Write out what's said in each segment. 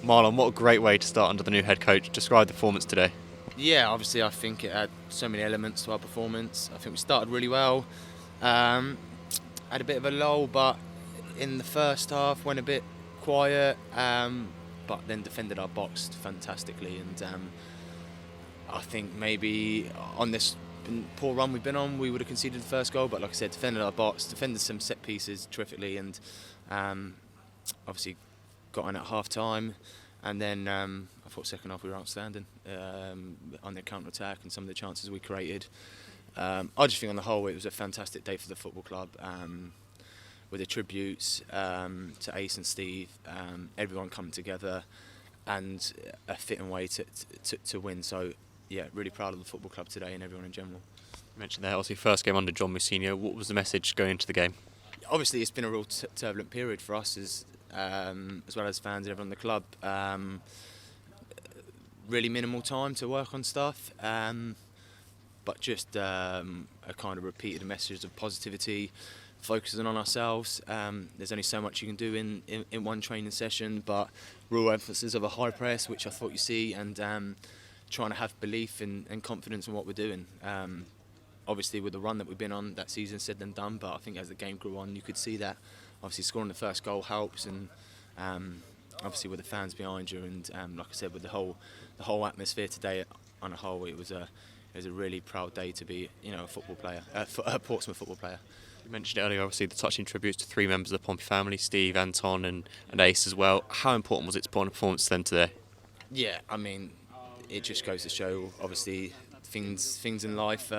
Marlon, what a great way to start under the new head coach. Describe the performance today. Yeah, obviously I think it had so many elements to our performance. I think we started really well, had a bit of a lull, but in the first half went a bit quiet, but then defended our box fantastically. And I think maybe on this poor run we've been on, we would have conceded the first goal. But like I said, defended our box, defended some set pieces terrifically, and obviously got on at half time. And then I thought second half we were outstanding on the counter attack and some of the chances we created. I just think on the whole it was a fantastic day for the football club, with the tributes to Ace and Steve, everyone coming together, and a fitting way to win. So yeah, really proud of the football club today and everyone in general. You mentioned there, obviously, first game under John Mousinho. What was the message going into the game? Obviously, it's been a real turbulent period for us as well as fans and everyone in the club. Really minimal time to work on stuff, but just a kind of repeated message of positivity, focusing on ourselves. There's only so much you can do in one training session, but real emphasis of a high press, which I thought you see, and trying to have belief and confidence in what we're doing. Obviously, with the run that we've been on, that season said and done, but I think as the game grew on, you could see that obviously scoring the first goal helps, and obviously with the fans behind you, and like I said, with the whole atmosphere today on a whole, it was a really proud day to be, a football player, a Portsmouth football player. You mentioned earlier, obviously, the touching tributes to three members of the Pompey family, Steve, Anton and Ace as well. How important was it to put on a performance to them today? Yeah, I mean, it just goes to show, obviously, things in life,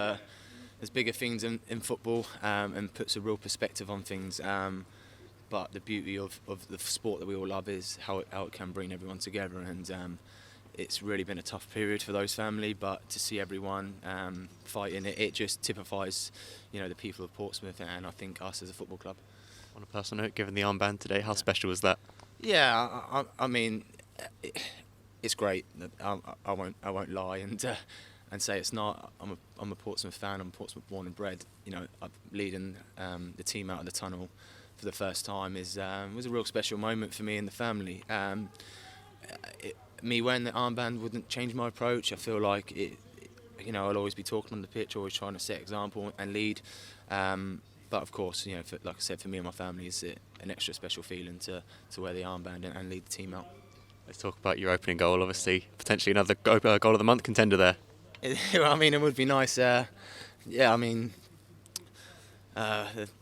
there's bigger things in football, and puts a real perspective on things. But the beauty of the sport that we all love is how it can bring everyone together, and it's really been a tough period for those family, but to see everyone fighting it just typifies, the people of Portsmouth and I think us as a football club. On a personal note, given the armband today, how special was that? Yeah, I mean, it's great. I won't lie and say it's not. I'm a Portsmouth fan. I'm Portsmouth born and bred. I'm leading the team out of the tunnel for the first time was a real special moment for me and the family. Me wearing the armband wouldn't change my approach. I feel like I'll always be talking on the pitch, always trying to set example and lead. But of course, like I said, for me and my family, it's an extra special feeling to wear the armband and lead the team out. Let's talk about your opening goal. Obviously, potentially another goal of the month contender there. I mean, it would be nice. I've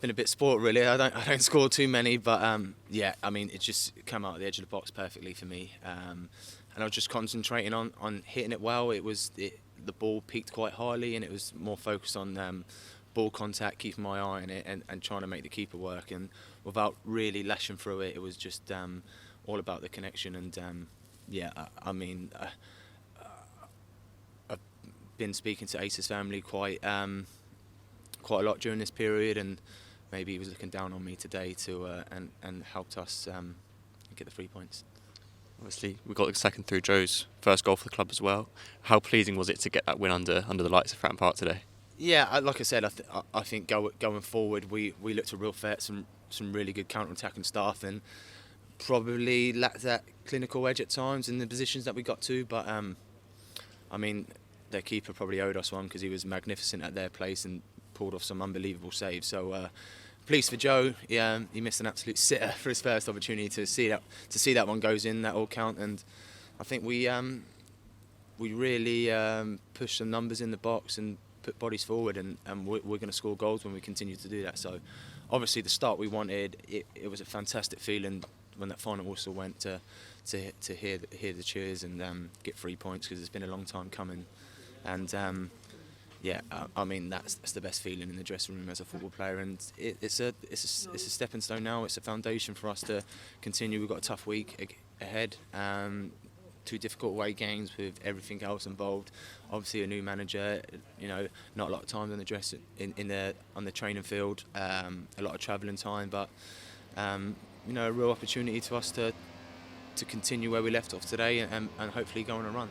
been a bit sport really. I don't score too many, but I mean, it just came out of the edge of the box perfectly for me. And I was just concentrating on hitting it well. The ball peaked quite highly, and it was more focused on ball contact, keeping my eye on it, and trying to make the keeper work. And without really lashing through it, it was just all about the connection. And I've been speaking to Ace's family quite a lot during this period, and maybe he was looking down on me today and helped us get the 3 points. Obviously, we got the second through Joe's first goal for the club as well. How pleasing was it to get that win under the lights of Fratton Park today? Yeah, like I said, I think going forward, we looked a real threat, some really good counter-attacking stuff, and probably lacked that clinical edge at times in the positions that we got to. But I mean, their keeper probably owed us one because he was magnificent at their place and pulled off some unbelievable saves. So pleased for Joe. He missed an absolute sitter for his first opportunity to see that one goes in. That all count, and I think we really pushed some numbers in the box and put bodies forward, and we're going to score goals when we continue to do that. So obviously the start we wanted, it was a fantastic feeling when that final whistle went to hear the cheers and get 3 points, because it's been a long time coming. And I mean, that's the best feeling in the dressing room as a football player, and it's a stepping stone now. It's a foundation for us to continue. We've got a tough week ahead, 2 difficult away games with everything else involved. Obviously, a new manager, not a lot of time on the on the training field, a lot of travelling time, but a real opportunity to us to continue where we left off today and hopefully go on a run.